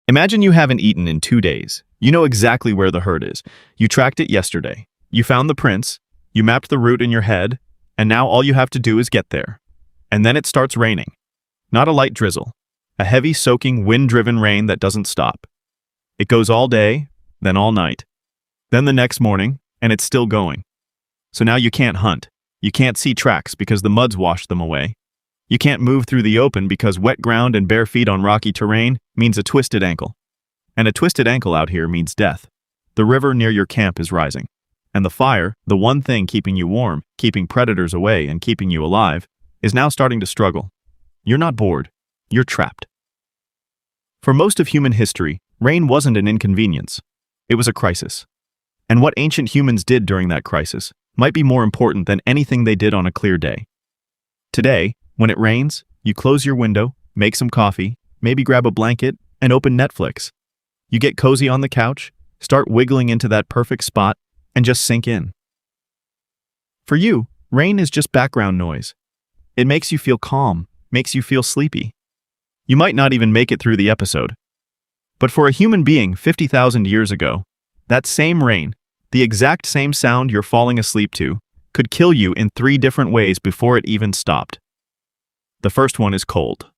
Imagine you haven't eaten in 2 days. You know exactly where the herd is. You tracked it yesterday. You found the prints, you mapped the route in your head, and now all you have to do is get there. And then it starts raining. Not a light drizzle. A heavy, soaking, wind-driven rain that doesn't stop. It goes all day, then all night. Then the next morning, and it's still going. So now you can't hunt. You can't see tracks because the mud's washed them away. You can't move through the open because wet ground and bare feet on rocky terrain means a twisted ankle. And a twisted ankle out here means death. The river near your camp is rising. And the fire, the one thing keeping you warm, keeping predators away and keeping you alive, is now starting to struggle. You're not bored. You're trapped. For most of human history, rain wasn't an inconvenience. It was a crisis. And what ancient humans did during that crisis might be more important than anything they did on a clear day. Today, when it rains, you close your window, make some coffee, maybe grab a blanket, and open Netflix. You get cozy on the couch, start wiggling into that perfect spot, and just sink in. For you, rain is just background noise. It makes you feel calm, makes you feel sleepy. You might not even make it through the episode. But for a human being 50,000 years ago, that same rain, the exact same sound you're falling asleep to, could kill you in 3 different ways before it even stopped. The first one is cold.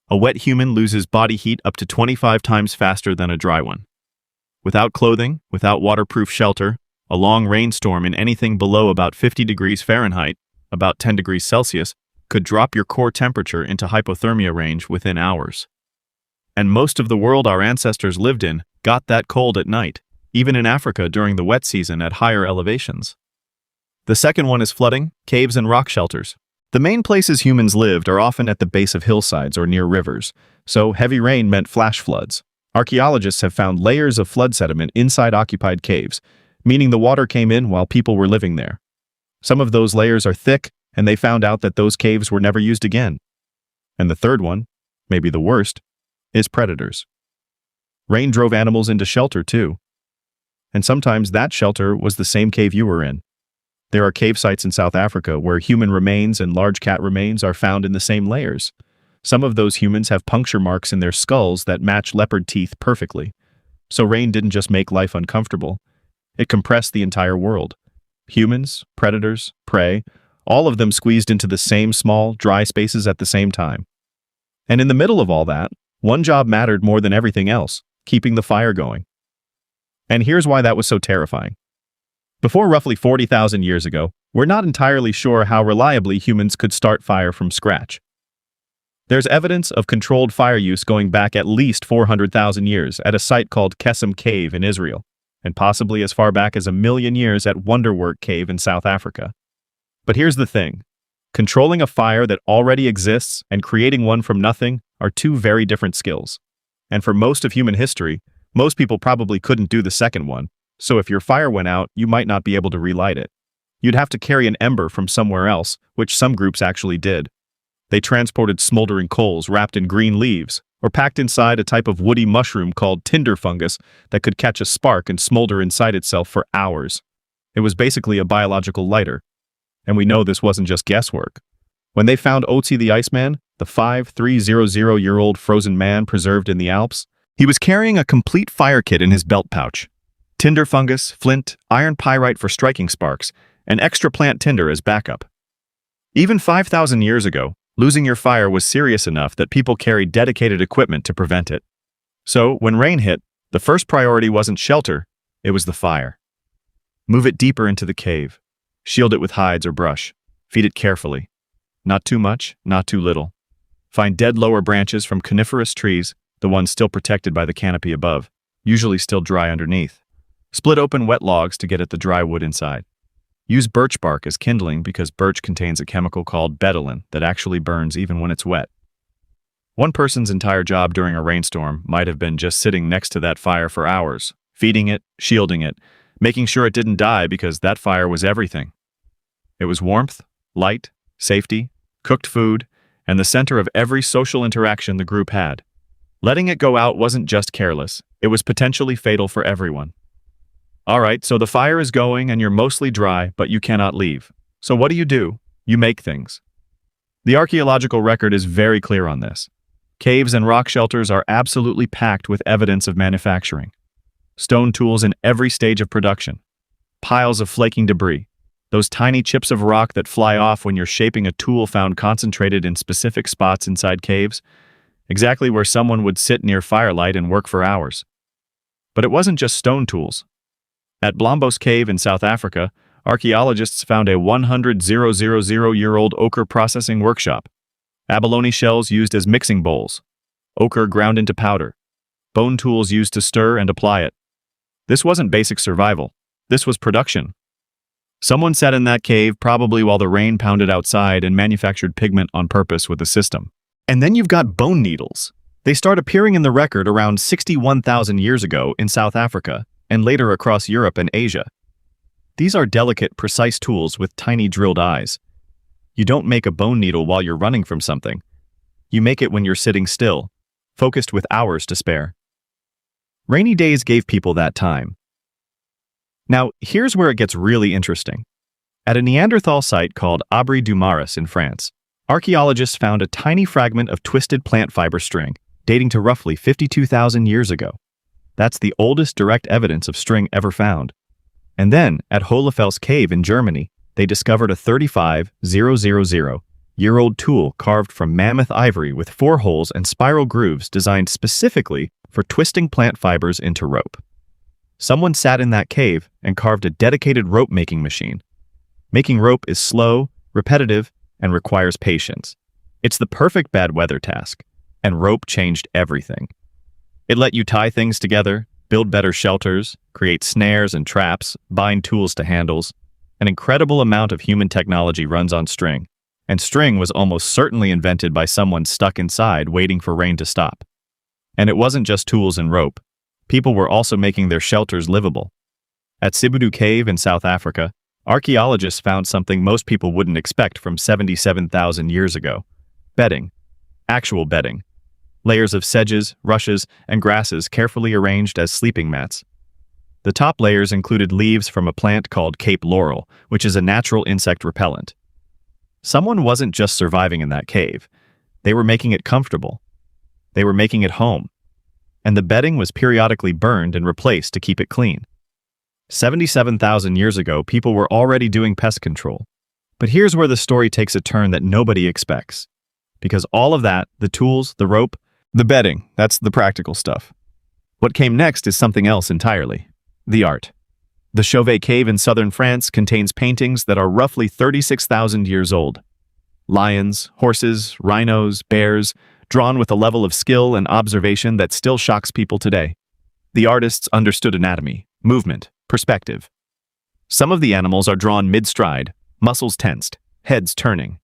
A wet human loses body heat up to 25 times faster than a dry one. Without clothing, without waterproof shelter, a long rainstorm in anything below about 50 degrees Fahrenheit, about 10 degrees Celsius, could drop your core temperature into hypothermia range within hours. And most of the world our ancestors lived in got that cold at night, even in Africa during the wet season at higher elevations. The second one is flooding, caves and rock shelters. The main places humans lived are often at the base of hillsides or near rivers, so heavy rain meant flash floods. Archaeologists have found layers of flood sediment inside occupied caves, meaning the water came in while people were living there. Some of those layers are thick, and they found out that those caves were never used again. And the third one, maybe the worst, is predators. Rain drove animals into shelter too. And sometimes that shelter was the same cave you were in. There are cave sites in South Africa where human remains and large cat remains are found in the same layers. Some of those humans have puncture marks in their skulls that match leopard teeth perfectly. So rain didn't just make life uncomfortable. It compressed the entire world. Humans, predators, prey, all of them squeezed into the same small, dry spaces at the same time. And in the middle of all that, one job mattered more than everything else: keeping the fire going. And here's why that was so terrifying. Before roughly 40,000 years ago, we're not entirely sure how reliably humans could start fire from scratch. There's evidence of controlled fire use going back at least 400,000 years at a site called Kesem Cave in Israel, and possibly as far back as 1,000,000 years at Wonderwork Cave in South Africa. But here's the thing. Controlling a fire that already exists and creating one from nothing are 2 very different skills. And for most of human history, most people probably couldn't do the second one. So if your fire went out, you might not be able to relight it. You'd have to carry an ember from somewhere else, which some groups actually did. They transported smoldering coals wrapped in green leaves, or packed inside a type of woody mushroom called tinder fungus that could catch a spark and smolder inside itself for hours. It was basically a biological lighter. And we know this wasn't just guesswork. When they found Otzi the Iceman, the 5,300-year-old frozen man preserved in the Alps, he was carrying a complete fire kit in his belt pouch. Tinder fungus, flint, iron pyrite for striking sparks, and extra plant tinder as backup. Even 5,000 years ago, losing your fire was serious enough that people carried dedicated equipment to prevent it. So, when rain hit, the first priority wasn't shelter, it was the fire. Move it deeper into the cave. Shield it with hides or brush. Feed it carefully. Not too much, not too little. Find dead lower branches from coniferous trees, the ones still protected by the canopy above, usually still dry underneath. Split open wet logs to get at the dry wood inside. Use birch bark as kindling because birch contains a chemical called betulin that actually burns even when it's wet. One person's entire job during a rainstorm might have been just sitting next to that fire for hours, feeding it, shielding it, making sure it didn't die because that fire was everything. It was warmth, light, safety, cooked food, and the center of every social interaction the group had. Letting it go out wasn't just careless, it was potentially fatal for everyone. All right, so the fire is going and you're mostly dry, but you cannot leave. So what do? You make things. The archaeological record is very clear on this. Caves and rock shelters are absolutely packed with evidence of manufacturing. Stone tools in every stage of production. Piles of flaking debris. Those tiny chips of rock that fly off when you're shaping a tool found concentrated in specific spots inside caves, exactly where someone would sit near firelight and work for hours. But it wasn't just stone tools. At Blombos Cave in South Africa, archaeologists found a 100,000-year-old ochre processing workshop. Abalone shells used as mixing bowls. Ochre ground into powder. Bone tools used to stir and apply it. This wasn't basic survival. This was production. Someone sat in that cave probably while the rain pounded outside and manufactured pigment on purpose with the system. And then you've got bone needles. They start appearing in the record around 61,000 years ago in South Africa and later across Europe and Asia. These are delicate, precise tools with tiny drilled eyes. You don't make a bone needle while you're running from something. You make it when you're sitting still, focused with hours to spare. Rainy days gave people that time. Now, here's where it gets really interesting. At a Neanderthal site called Aubry du Marais in France, archaeologists found a tiny fragment of twisted plant fiber string dating to roughly 52,000 years ago. That's the oldest direct evidence of string ever found. And then, at Hohlefels Cave in Germany, they discovered a 35,000-year-old tool carved from mammoth ivory with 4 holes and spiral grooves designed specifically for twisting plant fibers into rope. Someone sat in that cave and carved a dedicated rope-making machine. Making rope is slow, repetitive, and requires patience. It's the perfect bad weather task, and rope changed everything. It let you tie things together, build better shelters, create snares and traps, bind tools to handles. An incredible amount of human technology runs on string, and string was almost certainly invented by someone stuck inside waiting for rain to stop. And it wasn't just tools and rope. People were also making their shelters livable. At Sibudu Cave in South Africa, archaeologists found something most people wouldn't expect from 77,000 years ago. Bedding. Actual bedding. Layers of sedges, rushes, and grasses carefully arranged as sleeping mats. The top layers included leaves from a plant called Cape Laurel, which is a natural insect repellent. Someone wasn't just surviving in that cave. They were making it comfortable. They were making it home. And the bedding was periodically burned and replaced to keep it clean. 77,000 years ago, people were already doing pest control. But here's where the story takes a turn that nobody expects. Because all of that, the tools, the rope, the bedding, that's the practical stuff. What came next is something else entirely. The art. The Chauvet Cave in southern France contains paintings that are roughly 36,000 years old. Lions, horses, rhinos, bears, drawn with a level of skill and observation that still shocks people today. The artists understood anatomy, movement, perspective. Some of the animals are drawn mid-stride, muscles tensed, heads turning.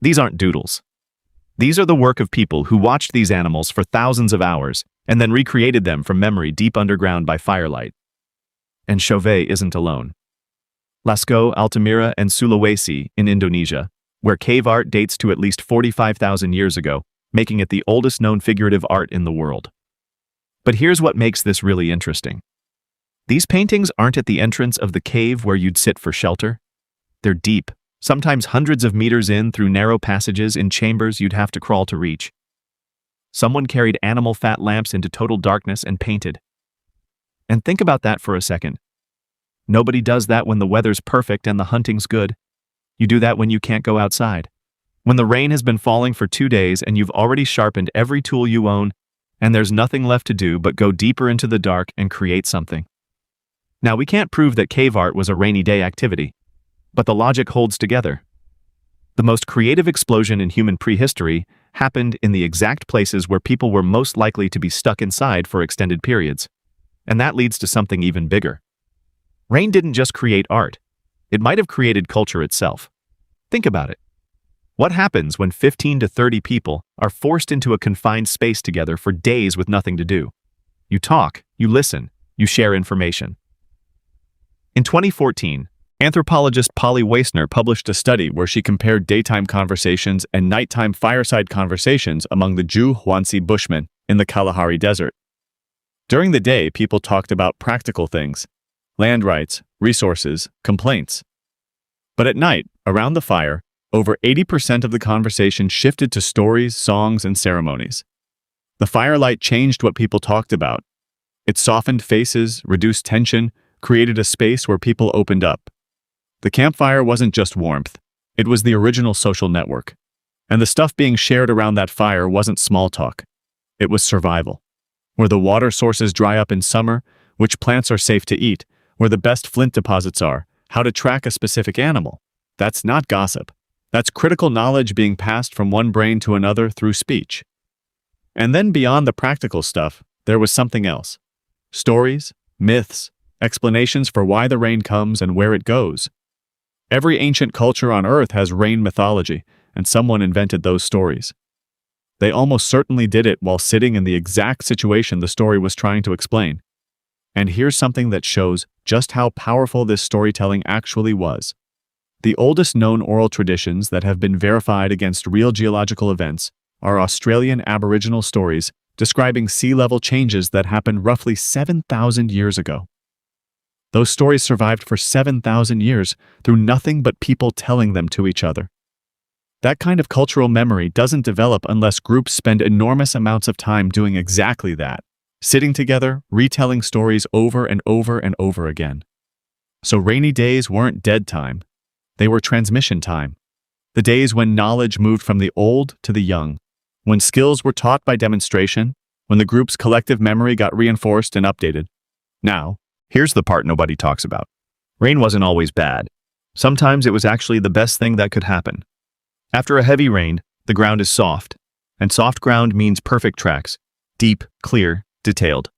These aren't doodles. These are the work of people who watched these animals for thousands of hours and then recreated them from memory deep underground by firelight. And Chauvet isn't alone. Lascaux, Altamira, and Sulawesi in Indonesia, where cave art dates to at least 45,000 years ago, making it the oldest known figurative art in the world. But here's what makes this really interesting. These paintings aren't at the entrance of the cave where you'd sit for shelter. They're deep, sometimes hundreds of meters in through narrow passages in chambers you'd have to crawl to reach. Someone carried animal fat lamps into total darkness and painted. And think about that for a second. Nobody does that when the weather's perfect and the hunting's good. You do that when you can't go outside. When the rain has been falling for 2 days and you've already sharpened every tool you own, and there's nothing left to do but go deeper into the dark and create something. Now, we can't prove that cave art was a rainy day activity, but the logic holds together. The most creative explosion in human prehistory happened in the exact places where people were most likely to be stuck inside for extended periods. And that leads to something even bigger. Rain didn't just create art. It might have created culture itself. Think about it. What happens when 15 to 30 people are forced into a confined space together for days with nothing to do? You talk, you listen, you share information. In 2014, anthropologist Polly Weissner published a study where she compared daytime conversations and nighttime fireside conversations among the Ju-Huansi Bushmen in the Kalahari Desert. During the day, people talked about practical things, land rights, resources, complaints. But at night, around the fire, over 80% of the conversation shifted to stories, songs, and ceremonies. The firelight changed what people talked about. It softened faces, reduced tension, created a space where people opened up. The campfire wasn't just warmth. It was the original social network. And the stuff being shared around that fire wasn't small talk. It was survival. Where the water sources dry up in summer, which plants are safe to eat, where the best flint deposits are, how to track a specific animal. That's not gossip. That's critical knowledge being passed from one brain to another through speech. And then beyond the practical stuff, there was something else. Stories, myths, explanations for why the rain comes and where it goes. Every ancient culture on Earth has rain mythology, and someone invented those stories. They almost certainly did it while sitting in the exact situation the story was trying to explain. And here's something that shows just how powerful this storytelling actually was. The oldest known oral traditions that have been verified against real geological events are Australian Aboriginal stories describing sea level changes that happened roughly 7,000 years ago. Those stories survived for 7,000 years through nothing but people telling them to each other. That kind of cultural memory doesn't develop unless groups spend enormous amounts of time doing exactly that, sitting together, retelling stories over and over and over again. So rainy days weren't dead time. They were transmission time. The days when knowledge moved from the old to the young, when skills were taught by demonstration, when the group's collective memory got reinforced and updated. Now, here's the part nobody talks about. Rain wasn't always bad. Sometimes it was actually the best thing that could happen. After a heavy rain, the ground is soft, and soft ground means perfect tracks, deep, clear, detailed.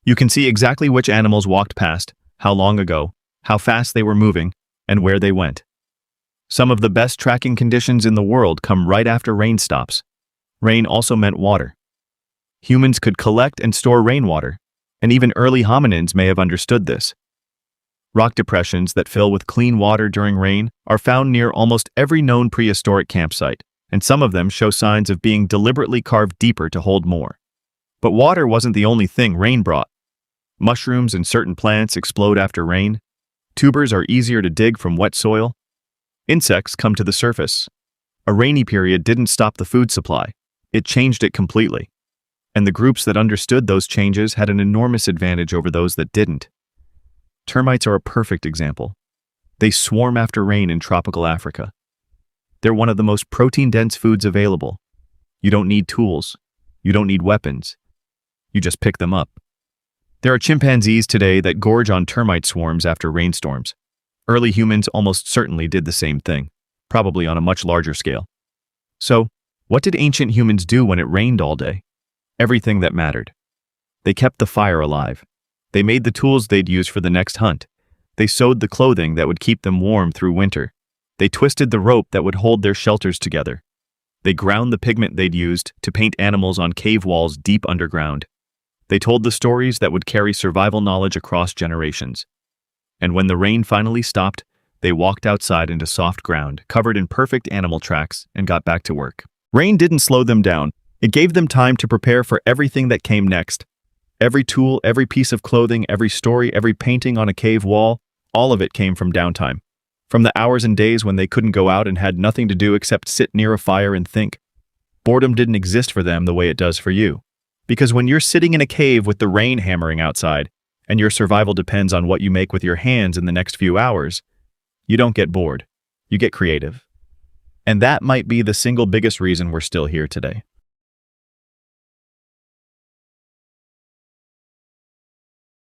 You can see exactly which animals walked past, how long ago, how fast they were moving, and where they went. Some of the best tracking conditions in the world come right after rain stops. Rain also meant water. Humans could collect and store rainwater, and even early hominins may have understood this. Rock depressions that fill with clean water during rain are found near almost every known prehistoric campsite, and some of them show signs of being deliberately carved deeper to hold more. But water wasn't the only thing rain brought. Mushrooms and certain plants explode after rain. Tubers are easier to dig from wet soil. Insects come to the surface. A rainy period didn't stop the food supply. It changed it completely. And the groups that understood those changes had an enormous advantage over those that didn't. Termites are a perfect example. They swarm after rain in tropical Africa. They're one of the most protein-dense foods available. You don't need tools. You don't need weapons. You just pick them up. There are chimpanzees today that gorge on termite swarms after rainstorms. Early humans almost certainly did the same thing, probably on a much larger scale. So, what did ancient humans do when it rained all day? Everything that mattered. They kept the fire alive. They made the tools they'd use for the next hunt. They sewed the clothing that would keep them warm through winter. They twisted the rope that would hold their shelters together. They ground the pigment they'd used to paint animals on cave walls deep underground. They told the stories that would carry survival knowledge across generations. And when the rain finally stopped, they walked outside into soft ground, covered in perfect animal tracks, and got back to work. Rain didn't slow them down. It gave them time to prepare for everything that came next. Every tool, every piece of clothing, every story, every painting on a cave wall, all of it came from downtime. From the hours and days when they couldn't go out and had nothing to do except sit near a fire and think. Boredom didn't exist for them the way it does for you. Because when you're sitting in a cave with the rain hammering outside, and your survival depends on what you make with your hands in the next few hours, you don't get bored. You get creative. And that might be the single biggest reason we're still here today.